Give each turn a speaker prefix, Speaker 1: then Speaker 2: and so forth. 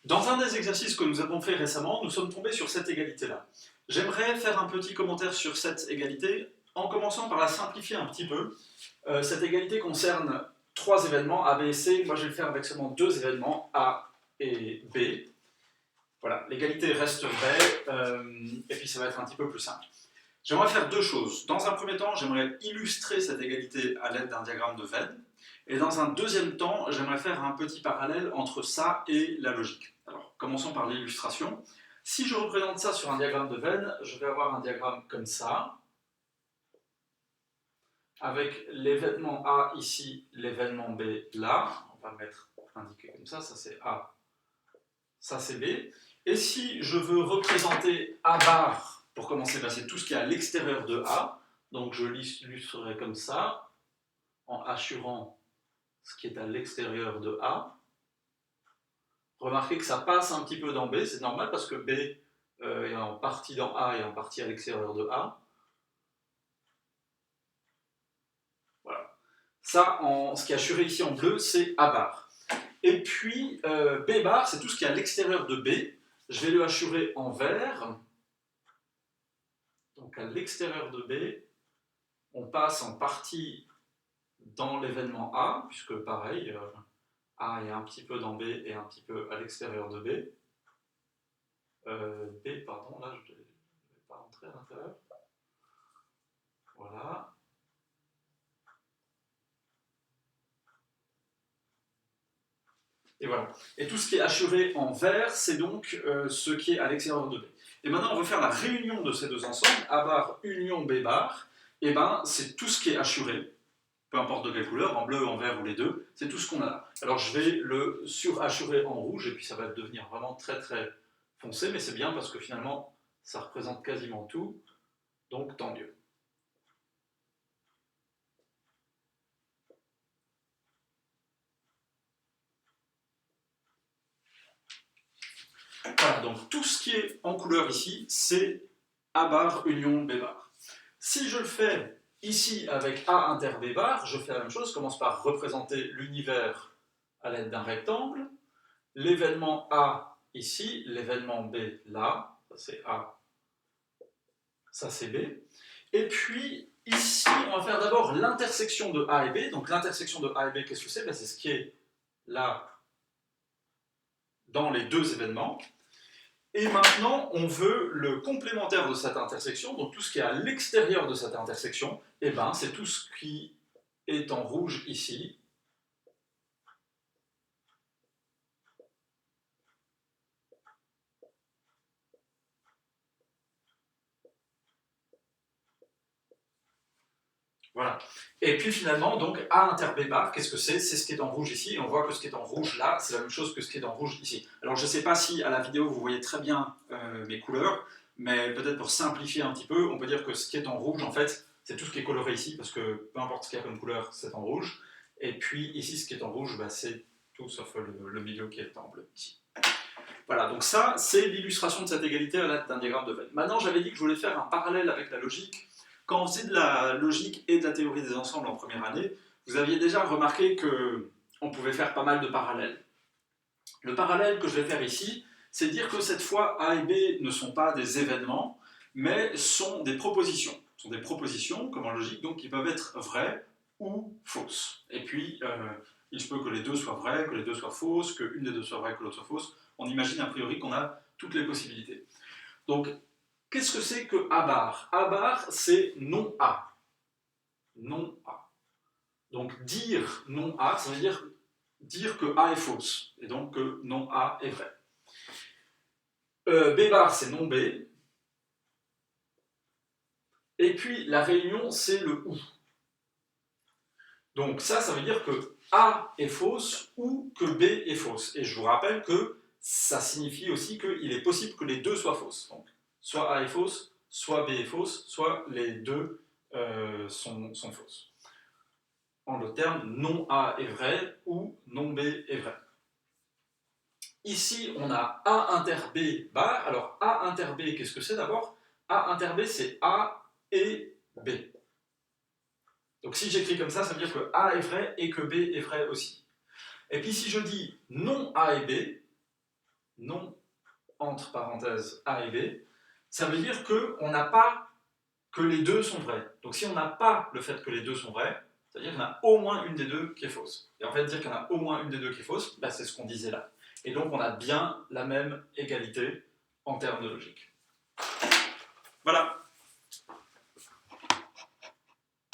Speaker 1: Dans un des exercices que nous avons fait récemment, nous sommes tombés sur cette égalité-là. J'aimerais faire un petit commentaire sur cette égalité, en commençant par la simplifier un petit peu. Cette égalité concerne 3 événements, A, B et C. Moi, je vais le faire avec seulement 2 événements, A et B. Voilà, l'égalité reste vraie, et puis ça va être un petit peu plus simple. J'aimerais faire 2 choses. Dans un premier temps, j'aimerais illustrer cette égalité à l'aide d'un diagramme de Venn. Et dans un deuxième temps, j'aimerais faire un petit parallèle entre ça et la logique. Alors, commençons par l'illustration. Si je représente ça sur un diagramme de Venn, je vais avoir un diagramme comme ça, avec l'événement A ici, l'événement B là. On va mettre indiqué comme ça c'est A, ça c'est B. Et si je veux représenter A bar, pour commencer, c'est tout ce qui est à l'extérieur de A, donc je l'illustrerai comme ça, en assurant ce qui est à l'extérieur de A. Remarquez que ça passe un petit peu dans B, c'est normal parce que B est en partie dans A et en partie à l'extérieur de A. Voilà. Ça, ce qui est assuré ici en bleu, c'est A bar. Et puis, B bar, c'est tout ce qui est à l'extérieur de B. Je vais le assurer en vert. Donc à l'extérieur de B, on passe en partie dans l'événement A, puisque pareil, A est un petit peu dans B et un petit peu à l'extérieur de B. B, pardon, là je ne vais pas rentrer à l'intérieur. Voilà. Et voilà. Et tout ce qui est assuré en vert, c'est donc ce qui est à l'extérieur de B. Et maintenant, on va faire la réunion de ces deux ensembles, A bar union B bar. Et ben, c'est tout ce qui est assuré, peu importe de quelle couleur, en bleu, en vert ou les deux, c'est tout ce qu'on a là. Alors je vais le surassurer en rouge, et puis ça va devenir vraiment très très foncé, mais c'est bien parce que finalement, ça représente quasiment tout, donc tant mieux. Voilà, donc tout ce qui est en couleur ici, c'est A bar union B bar. Si je le fais ici avec A inter B bar, je fais la même chose, je commence par représenter l'univers à l'aide d'un rectangle, l'événement A ici, l'événement B là, ça c'est A, ça c'est B, et puis ici on va faire d'abord l'intersection de A et B, donc l'intersection de A et B, qu'est-ce que c'est? C'est ce qui est là dans les deux événements. Et maintenant, on veut le complémentaire de cette intersection, donc tout ce qui est à l'extérieur de cette intersection, et ben, c'est tout ce qui est en rouge ici. Voilà. Et puis finalement, donc A inter B bar, qu'est-ce que c'est? C'est ce qui est en rouge ici, et on voit que ce qui est en rouge là, c'est la même chose que ce qui est en rouge ici. Alors je ne sais pas si à la vidéo vous voyez très bien mes couleurs, mais peut-être pour simplifier un petit peu, on peut dire que ce qui est en rouge, en fait, c'est tout ce qui est coloré ici, parce que peu importe ce qu'il y a comme couleur, c'est en rouge. Et puis ici, ce qui est en rouge, bah, c'est tout sauf le milieu qui est en bleu ici. Voilà, donc ça, c'est l'illustration de cette égalité à l'aide d'un diagramme de Venn. Maintenant, j'avais dit que je voulais faire un parallèle avec la logique. Quand on faisait de la logique et de la théorie des ensembles en première année, vous aviez déjà remarqué qu'on pouvait faire pas mal de parallèles. Le parallèle que je vais faire ici, c'est dire que cette fois, A et B ne sont pas des événements, mais sont des propositions. Ce sont des propositions, comme en logique, donc qui peuvent être vraies ou fausses. Et puis, il se peut que les deux soient vraies, que les deux soient fausses, qu'une des deux soit vraie, que l'autre soit fausse. On imagine a priori qu'on a toutes les possibilités. Donc, qu'est-ce que c'est que A bar? A bar, c'est non A. Non A. Donc, dire non A, ça veut dire que A est fausse, et donc que non A est vrai. B bar, c'est non B. Et puis, la réunion, c'est le ou. Donc ça veut dire que A est fausse ou que B est fausse. Et je vous rappelle que ça signifie aussi qu'il est possible que les deux soient fausses. Donc, soit A est fausse, soit B est fausse, soit les deux sont fausses. En d'autres termes, non A est vrai ou non B est vrai. Ici, on a A inter B bar. Alors, A inter B, qu'est-ce que c'est d'abord? A inter B, c'est A et B. Donc si j'écris comme ça veut dire que A est vrai et que B est vrai aussi. Et puis si je dis non A et B, non entre parenthèses A et B, ça veut dire qu'on n'a pas que les deux sont vrais. Donc si on n'a pas le fait que les deux sont vrais, c'est-à-dire qu'il y en a au moins une des deux qui est fausse. Et en fait, dire qu'il y en a au moins une des deux qui est fausse, bah, c'est ce qu'on disait là. Et donc on a bien la même égalité en termes de logique. Voilà.